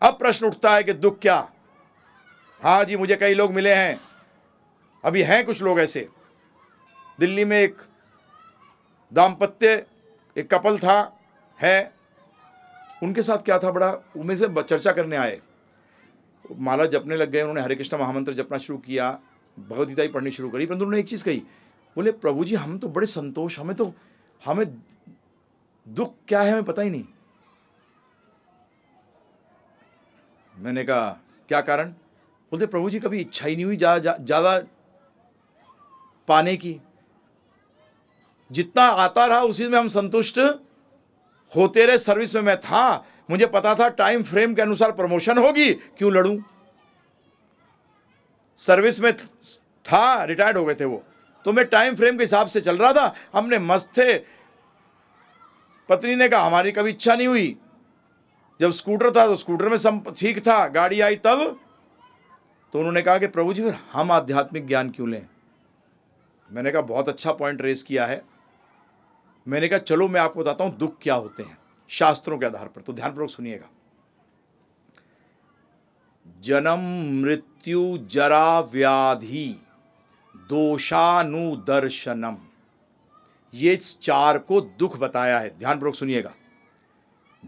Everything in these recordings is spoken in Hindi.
अब प्रश्न उठता है कि दुख क्या? हाँ जी, मुझे कई लोग मिले हैं, अभी हैं कुछ लोग ऐसे। दिल्ली में एक दाम्पत्य, एक कपल था, है, उनके साथ क्या था, बड़ा उनमें से चर्चा करने आए, माला जपने लग गए, उन्होंने हरे कृष्ण महामंत्र जपना शुरू किया, भगवद गीता ही पढ़नी शुरू करी, परंतु उन्होंने एक चीज़ कही, बोले प्रभु जी हम तो बड़े संतोष, हमें दुख क्या है हमें पता ही नहीं। मैंने कहा क्या कारण? बोलते प्रभु जी कभी इच्छा ही नहीं हुई ज़्यादा पाने की, जितना आता रहा उसी में हम संतुष्ट होते रहे। सर्विस में मैं था, मुझे पता था टाइम फ्रेम के अनुसार प्रमोशन होगी, क्यों लड़ूं? सर्विस में था, रिटायर्ड हो गए थे वो, तो मैं टाइम फ्रेम के हिसाब से चल रहा था, हमने मस्त थे। पत्नी ने कहा हमारी कभी इच्छा नहीं हुई, जब स्कूटर था तो स्कूटर में ठीक था, गाड़ी आई तब। तो उन्होंने कहा कि प्रभु जी फिर हम आध्यात्मिक ज्ञान क्यों लें? मैंने कहा बहुत अच्छा पॉइंट रेज किया है। मैंने कहा चलो मैं आपको बताता हूं दुख क्या होते हैं शास्त्रों के आधार पर, तो ध्यानपूर्वक सुनिएगा। जन्म मृत्यु जरा व्याधि दोषानुदर्शनम, ये चार को दुख बताया है, ध्यानपूर्वक सुनिएगा।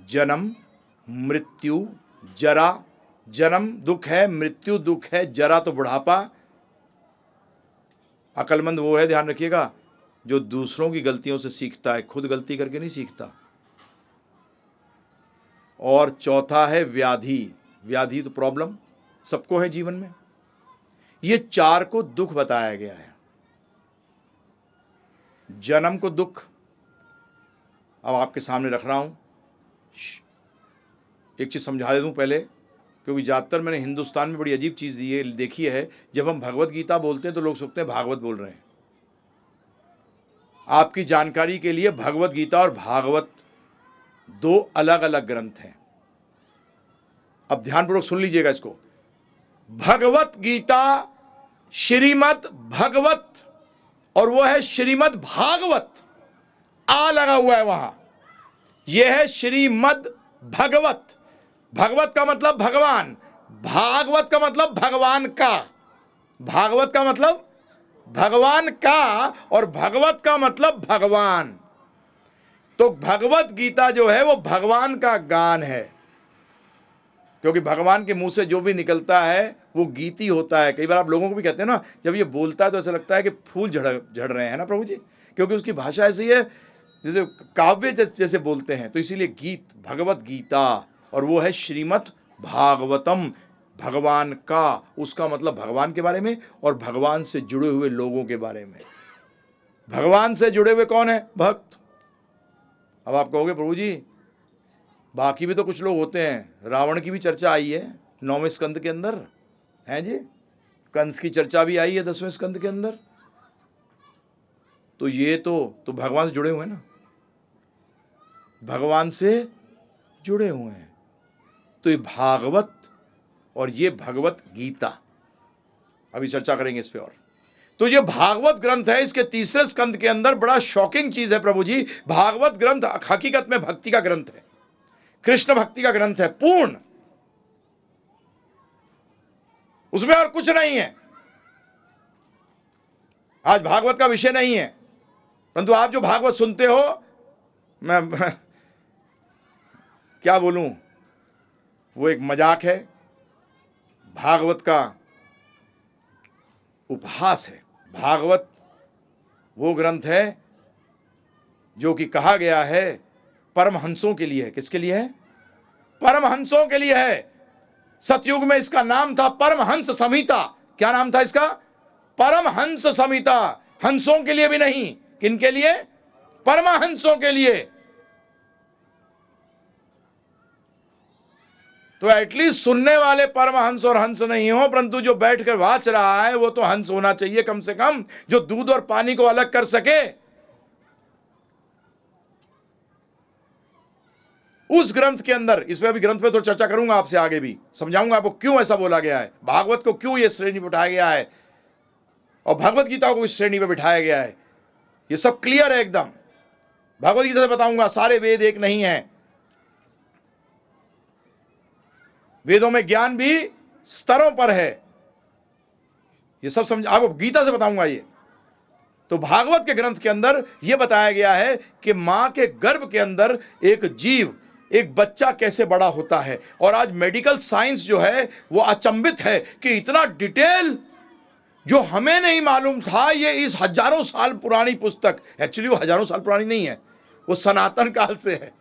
जन्म मृत्यु जरा, जन्म दुख है, मृत्यु दुख है, जरा तो बुढ़ापा। अक्लमंद वो है, ध्यान रखिएगा, जो दूसरों की गलतियों से सीखता है, खुद गलती करके नहीं सीखता। और चौथा है व्याधि, व्याधि तो प्रॉब्लम सबको है जीवन में। ये चार को दुख बताया गया है। जन्म को दुख अब आपके सामने रख रहा हूं, एक चीज समझा दे दूं पहले, क्योंकि ज़्यादातर मैंने हिंदुस्तान में बड़ी अजीब चीज़ देखी है, जब हम भगवत गीता बोलते हैं तो लोग सोचते हैं भागवत बोल रहे हैं। आपकी जानकारी के लिए भगवत गीता और भागवत दो अलग अलग ग्रंथ हैं। अब ध्यानपूर्वक सुन लीजिएगा इसको। भगवत गीता श्रीमद् भगवत, और वो है श्रीमद् भागवत, आ लगा हुआ है वहां, यह है श्रीमद् भगवत। भगवत का मतलब भगवान, भागवत का मतलब भगवान का, भागवत का मतलब भगवान का, और भगवत का मतलब भगवान। तो भगवत गीता जो है वो भगवान का गान है, क्योंकि भगवान के मुंह से जो भी निकलता है वो गीति होता है। कई बार आप लोगों को भी कहते हैं ना, जब ये बोलता है तो ऐसा लगता है कि फूल झड़ रहे हैं ना प्रभु जी, क्योंकि उसकी भाषा ऐसी है जैसे काव्य जैसे बोलते हैं। तो इसीलिए गीत भगवत गीता, और वो है श्रीमद् भागवतम, भगवान का, उसका मतलब भगवान के बारे में और भगवान से जुड़े हुए लोगों के बारे में। भगवान से जुड़े हुए कौन है? भक्त। अब आप कहोगे प्रभु जी बाकी भी तो कुछ लोग होते हैं, रावण की भी चर्चा आई है 9वें स्कंद के अंदर, है जी, कंस की चर्चा भी आई है 10वें स्कंद के अंदर। तो ये तो भगवान से जुड़े हुए हैं ना, भगवान से जुड़े हुए हैं। तो ये भागवत और ये भगवत गीता, अभी चर्चा करेंगे इस पे। और तो ये भागवत ग्रंथ है, इसके 3रे स्कंद के अंदर बड़ा शॉकिंग चीज है प्रभु जी। भागवत ग्रंथ हकीकत में भक्ति का ग्रंथ है, कृष्ण भक्ति का ग्रंथ है पूर्ण, उसमें और कुछ नहीं है। आज भागवत का विषय नहीं है, परंतु आप जो भागवत सुनते हो, मैं क्या बोलूं, वो एक मजाक है, भागवत का उपहास है। भागवत वो ग्रंथ है जो कि कहा गया है परमहंसों के लिए है। किसके लिए है? परमहंसों के लिए है। सतयुग में इसका नाम था परमहंस संहिता। क्या नाम था इसका? परमहंस संहिता। हंसों के लिए भी नहीं, किनके लिए? परमहंसों के लिए। तो एटलीस्ट सुनने वाले परमहंस और हंस नहीं हो, परंतु जो बैठकर वाच रहा है वो तो हंस होना चाहिए कम से कम, जो दूध और पानी को अलग कर सके। उस ग्रंथ के अंदर, इस पे अभी ग्रंथ पे तो चर्चा करूंगा आपसे, आगे भी समझाऊंगा आपको क्यों ऐसा बोला गया है, भागवत को क्यों ये श्रेणी पे बिठाया गया है और भगवत गीता को इस श्रेणी पे बिठाया गया है। ये सब क्लियर है एकदम। भगवत गीता से बताऊंगा, सारे वेद एक नहीं है। वेदों में ज्ञान भी स्तरों पर है, ये सब समझ, आपको गीता से बताऊंगा ये। तो भागवत के ग्रंथ के अंदर यह बताया गया है कि मां के गर्भ के अंदर एक जीव, एक बच्चा कैसे बड़ा होता है। और आज मेडिकल साइंस जो है वो अचंभित है कि इतना डिटेल जो हमें नहीं मालूम था, ये इस हजारों साल पुरानी पुस्तक, एक्चुअली वो हजारों साल पुरानी नहीं है, वो सनातन काल से है,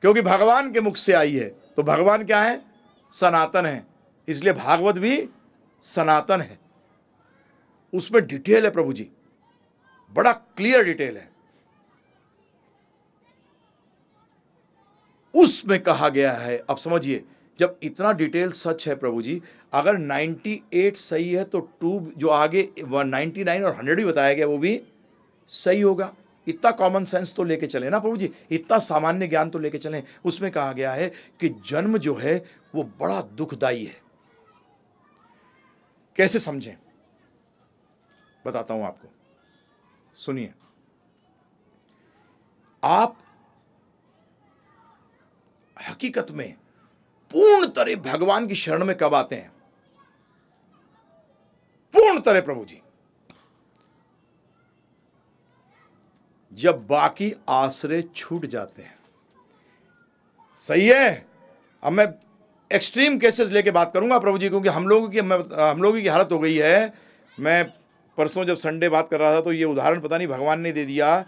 क्योंकि भगवान के मुख से आई है। तो भगवान क्या है? सनातन है, इसलिए भागवत भी सनातन है। उसमें डिटेल है प्रभु जी, बड़ा क्लियर डिटेल है। उसमें कहा गया है, अब समझिए, जब इतना डिटेल सच है प्रभु जी, अगर 98 सही है तो 2 जो आगे 199 और 100 भी बताया गया वो भी सही होगा। इतना कॉमन सेंस तो लेके चले ना प्रभु जी, इतना सामान्य ज्ञान तो लेके चलें। उसमें कहा गया है कि जन्म जो है वो बड़ा दुखदाई है। कैसे समझें, बताता हूं आपको, सुनिए। आप हकीकत में पूर्ण तरह भगवान की शरण में कब आते हैं? पूर्ण तरह प्रभु जी, जब बाकी आश्रय छूट जाते हैं। सही है। अब मैं एक्सट्रीम केसेस लेके बात करूंगा प्रभु जी, क्योंकि हम लोगों की हालत हो गई है। मैं परसों जब संडे बात कर रहा था तो ये उदाहरण पता नहीं भगवान ने दे दिया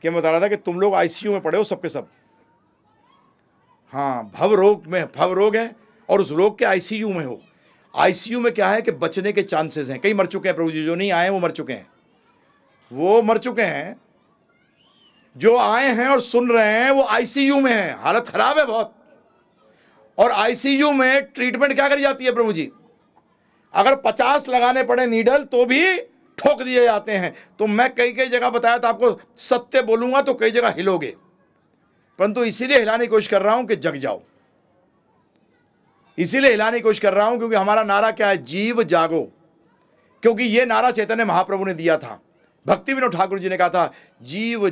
कि मैं बता रहा था कि तुम लोग आईसीयू में पड़े हो सबके सब। हाँ, भव रोग है और उस रोग के आईसीयू में हो। आईसीयू में क्या है कि बचने के चांसेस हैं। कई मर चुके हैं प्रभु जी, जो नहीं आए वो मर चुके हैं, वो मर चुके हैं। जो आए हैं और सुन रहे हैं वो आईसीयू में हैं, हालत खराब है बहुत। और आईसीयू में ट्रीटमेंट क्या करी जाती है प्रभु जी? अगर 50 लगाने पड़े नीडल तो भी ठोक दिए जाते हैं। तो मैं कई जगह बताया था आपको, सत्य बोलूंगा तो कई जगह हिलोगे, परंतु इसीलिए हिलाने की कोशिश कर रहा हूं कि जग जाओ। इसीलिए हिलाने की कोशिश कर रहा हूं क्योंकि हमारा नारा क्या है? जीव जागो। क्योंकि यह नारा चैतन्य महाप्रभु ने दिया था। भक्ति विनोद ठाकुर जी ने कहा था, जीव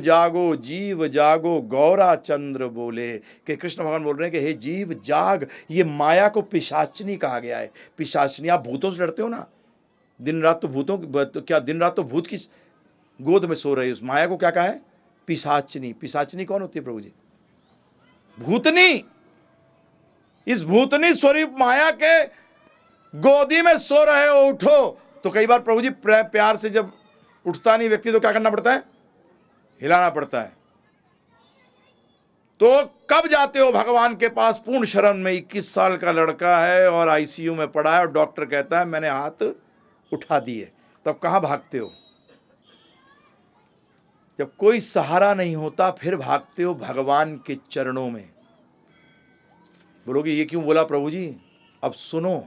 जागो गौरा चंद्र बोले। कि कृष्ण भगवान बोल रहे हैं कि हे जीव जाग। ये माया को पिशाचनी कहा गया है। पिशाचनी, आप भूतों से डरते हो ना, दिन रात तो भूतों क्या दिन रात तो भूत की गोद में सो रहे हो। उस माया को क्या कहा है? पिशाचनी। पिशाचनी कौन होती है प्रभु जी? भूतनी। इस भूतनी स्वरूप माया के गोदी में सो रहे हो, उठो। तो कई बार प्रभु जी प्यार से जब उठता नहीं व्यक्ति तो क्या करना पड़ता है? हिलाना पड़ता है। तो कब जाते हो भगवान के पास? पूर्ण शरण में। 21 साल का लड़का है और आईसीयू में पड़ा है और डॉक्टर कहता है मैंने हाथ उठा दिए, तब कहां भागते हो? जब कोई सहारा नहीं होता फिर भागते हो भगवान के चरणों में। बोलोगे ये क्यों बोला प्रभु जी? अब सुनो,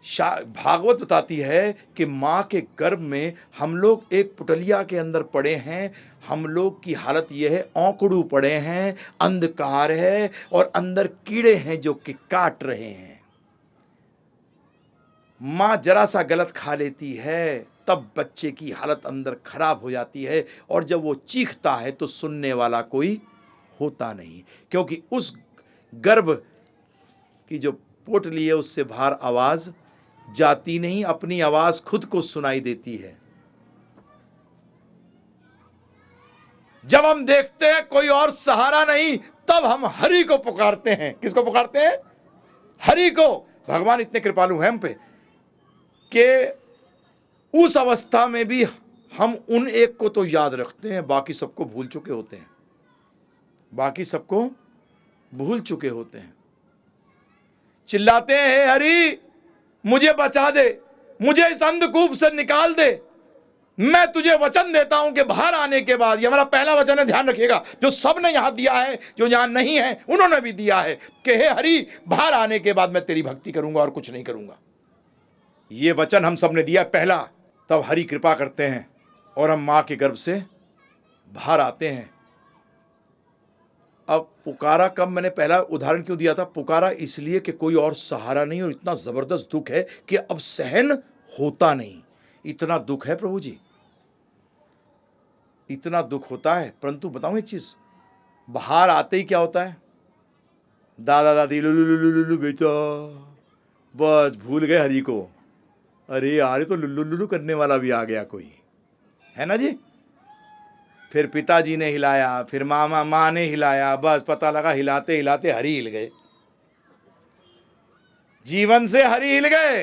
भागवत बताती है कि मां के गर्भ में हम लोग एक पुटलिया के अंदर पड़े हैं। हम लोग की हालत यह है, औंकड़ू पड़े हैं, अंधकार है और अंदर कीड़े हैं जो कि काट रहे हैं। मां जरा सा गलत खा लेती है तब बच्चे की हालत अंदर खराब हो जाती है, और जब वो चीखता है तो सुनने वाला कोई होता नहीं, क्योंकि उस गर्भ की जो पोटली है उससे बाहर आवाज जाती नहीं, अपनी आवाज खुद को सुनाई देती है। जब हम देखते हैं कोई और सहारा नहीं, तब हम हरि को पुकारते हैं। किसको पुकारते हैं? हरि को। भगवान इतने कृपालु हैं हम पे कि उस अवस्था में भी हम उन एक को तो याद रखते हैं, बाकी सबको भूल चुके होते हैं। बाकी सबको भूल चुके होते हैं। चिल्लाते हैं, हे हरि मुझे बचा दे, मुझे इस अंधकूप से निकाल दे। मैं तुझे वचन देता हूं कि बाहर आने के बाद, यह मेरा पहला वचन है, ध्यान रखिएगा, जो सबने यहां दिया है, जो यहां नहीं है उन्होंने भी दिया है कि हे हरि बाहर आने के बाद मैं तेरी भक्ति करूंगा और कुछ नहीं करूंगा। यह वचन हम सबने दिया पहला। तब हरि कृपा करते हैं और हम मां के गर्भ से बाहर आते हैं। अब पुकारा कब? मैंने पहला उदाहरण क्यों दिया था? पुकारा इसलिए कि कोई और सहारा नहीं और इतना जबरदस्त दुख है कि अब सहन होता नहीं। इतना दुख है प्रभु जी, इतना दुख होता है। परंतु बताऊं एक चीज, बाहर आते ही क्या होता है? दादा दादी लुलु लुलु लुलु बेटा, बस भूल गए हरि को। अरे यार ये तो लुल्लू लुल्लू करने वाला भी आ गया कोई, है ना जी। फिर पिताजी ने हिलाया, फिर माँ ने हिलाया, बस पता लगा हिलाते हिलाते हरि हिल गए, जीवन से हरि हिल गए।